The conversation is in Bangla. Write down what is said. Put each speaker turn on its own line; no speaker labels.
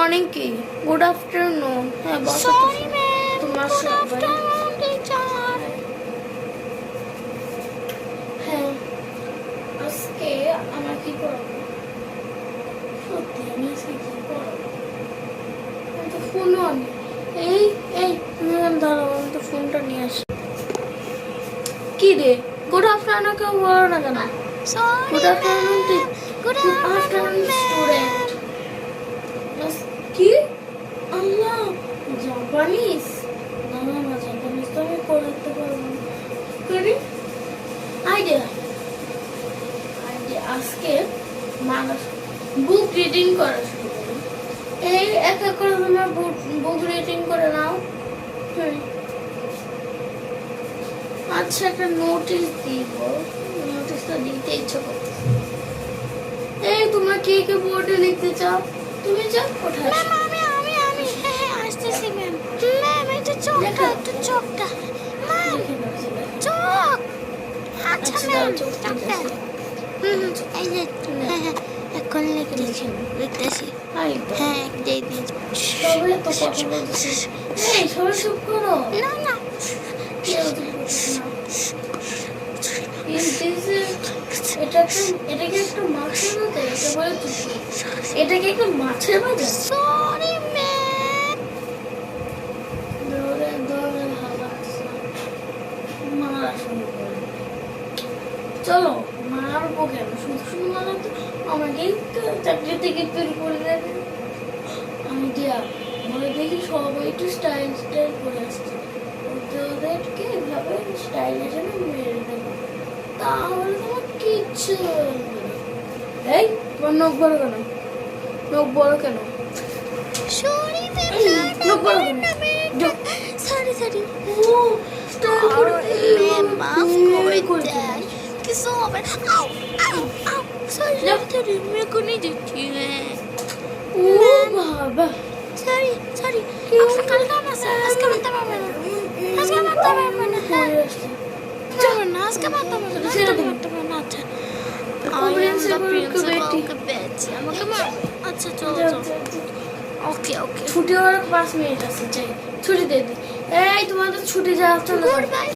মর্নিং কি গুড আফটারনুন হ্যাঁ বসো
সরি ম্যাম,
তোমার
গুড
সবাই
আফটারনুন টিচার।
হ্যাঁ আজকে আমার কি পড়াবো সত্যি আমি আজকে কি পড়াবো আমি তো ফোনও আনি এই এই ম্যাম দাঁড়াও আমি তো ফোনটা নিয়ে আসি কি রে গুড আফটারনুন কেউ বলো না কেন
sorry
good afternoon
good
afternoon student কি আল্লাহ জাপানিজ না না না জাপানিজ তো আমি পড়াতে পারবো না করি আইডিয়া আইডিয়া আজকে মানুষ বুক রিডিং করা শুরু করি এই এক এক করে তোমরা বুক রিডিং করে নাও আচ্ছা একটা নোটিশ দিব নোটিশটা দিতে ইচ্ছা করছে এই তোমরা কে কে বোর্ডে লিখতে চাও তুমি যাও কোথায়
ম্যাম আমি হ্যাঁ আসতেছি ম্যাম। ম্যাম এটা চোখটা একটু চোখটা ম্যাম চোখ। আচ্ছা ম্যাম চোখটা এই যে হ্যাঁ এখন লিখতেছি হ্যাঁ দিয়ে দিন।
সবাই তো কথা বলতেছে এই সবাই চুপ করো
না না
কেউ চুপ করছে না এটাকে একটা মাছের মতো এটা বলে তুই এটাকে একটা মাছের মতো
সরি ম্যাম।
দৌড়ে দৌড়ে ভালো মারা শুরু করে চলো মারবো কেন শুধু শুধু মারা তো আমাকেই তো চাকরি থেকে বের করে দেবে আইডিয়া মনে দেখি সবাই একটু স্টাইল করে আসছে ওদেরকে এভাবে স্টাইলের জন্য মেরে দেবো তাহলে তোমার কিচ্ছু এই তোমার নখ বড় কেন নখ বড় কেন
সরি ম্যাম
নখ বড় কেন
সরি সরি
ও স্টাইল করে
ম্যাম মাফ করে দেন কিছু হবে না। আউ আউ আউ সরি সরি मैं को नहीं देखती है
ও বাবা
सॉरी सॉरी कल का मसा इसका मतलब है इसका मतलब है मैंने चलो ना इसका मतलब है अच्छा আমাকে মার আচ্ছা চলো ওকে ওকে
ছুটি হওয়ার 5 মিনিট আছে যাই ছুটি দিয়ে দিই এই তোমাদের ছুটি যাওয়া চলো
গুড বাই।